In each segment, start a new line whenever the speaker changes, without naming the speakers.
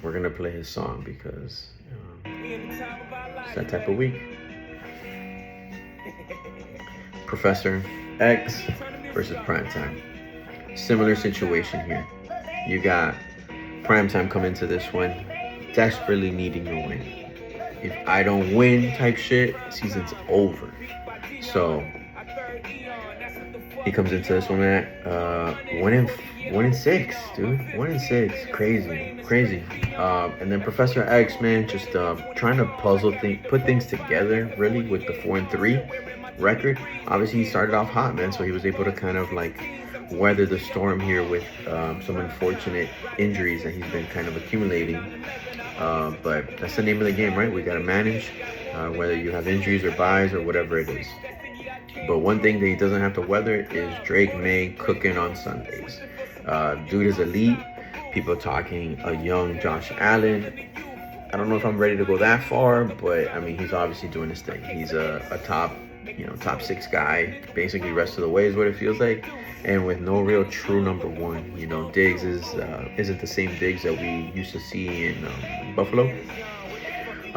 we're gonna play his song because it's that type of week. Professor X versus Primetime. Similar situation here. You got Primetime come into this one desperately needing to win. If I don't win type shit, season's over. So he comes into this one at 1-6, dude. 1-6, crazy. And then Professor X, man, just trying to put things together, really, with the 4-3 record. Obviously, he started off hot, man, so he was able to kind of like weather the storm here with some unfortunate injuries that he's been kind of accumulating. But that's the name of the game, right? We gotta manage whether you have injuries or buys or whatever it is. But one thing that he doesn't have to weather is Drake May cooking on Sundays. Dude is elite. People talking a young Josh Allen. I don't know if I'm ready to go that far, but I mean, he's obviously doing his thing. He's a top 6 guy, basically rest of the way is what it feels like. And with no real true number one, Diggs isn't the same Diggs that we used to see in Buffalo.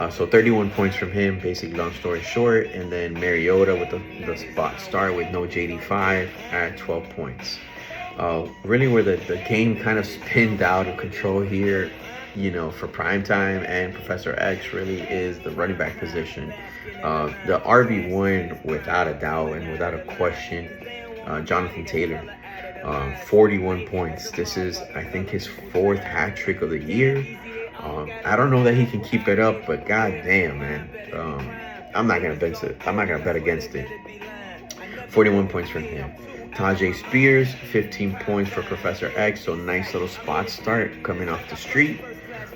So 31 points from him, basically, long story short. And then Mariota with the spot start with no JD5 at 12 points. Really where the game kind of spinned out of control here, for Primetime and Professor X really is the running back position. The RB1 without a doubt and without a question, Jonathan Taylor. 41 points. This is, I think, his 4th hat trick of the year. I don't know that he can keep it up, but goddamn, man, I'm not gonna bet it. I'm not gonna bet against it. 41 points from him. Tajay Spears, 15 points for Professor X. So nice little spot start coming off the street.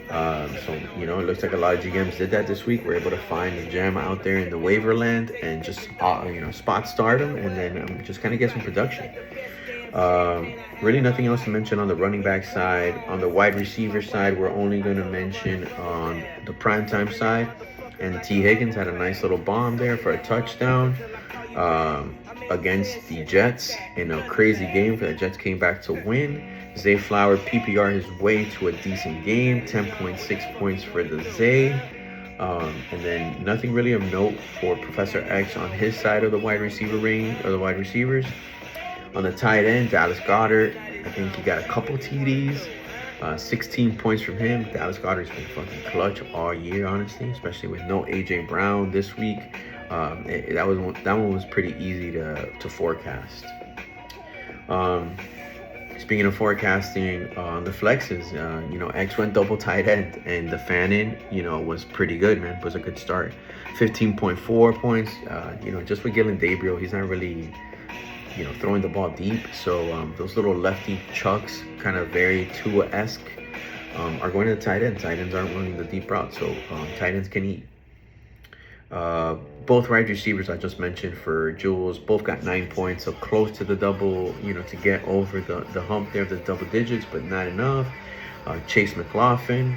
So it looks like a lot of GMs did that this week. We're able to find a gem out there in the waiver land and just spot start them and then just kind of get some production. Really nothing else to mention on the running back side. On the wide receiver side, we're only going to mention on the Primetime side. And T. Higgins had a nice little bomb there for a touchdown against the Jets in a crazy game. The Jets came back to win. Zay Flower PPR his way to a decent game. 10.6 points for the Zay. And then nothing really of note for Professor X on his side of the wide receiver ring, or the wide receivers. On the tight end, Dallas Goedert, I think he got a couple TDs, 16 points from him. Dallas Goedert's been fucking clutch all year, honestly, especially with no A.J. Brown this week. That one was pretty easy to forecast. Speaking of forecasting, on the flexes, X went double tight end, and the Fannin, was pretty good, man. It was a good start. 15.4 points. Just with Gillen Gabriel, he's not really throwing the ball deep. So those little lefty chucks, kind of very Tua-esque, are going to the tight end. Tight ends aren't running the deep route, so tight ends can eat. Both wide receivers I just mentioned for Jules, both got 9 points, so close to the double, to get over the hump there, the double digits, but not enough. Chase McLaughlin,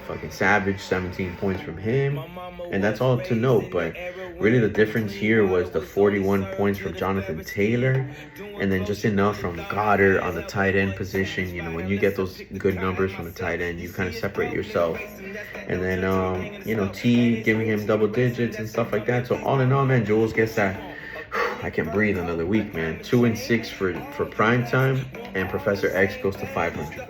fucking savage, 17 points from him. And that's all to note, but really the difference here was the 41 points from Jonathan Taylor, and then just enough from Goddard on the tight end position. When you get those good numbers from the tight end, you kind of separate yourself. And then, T giving him double digits and stuff like that. So all in all, man, Jules gets that, I can breathe another week, man. 2-6 for Primetime, and Professor X goes to 500.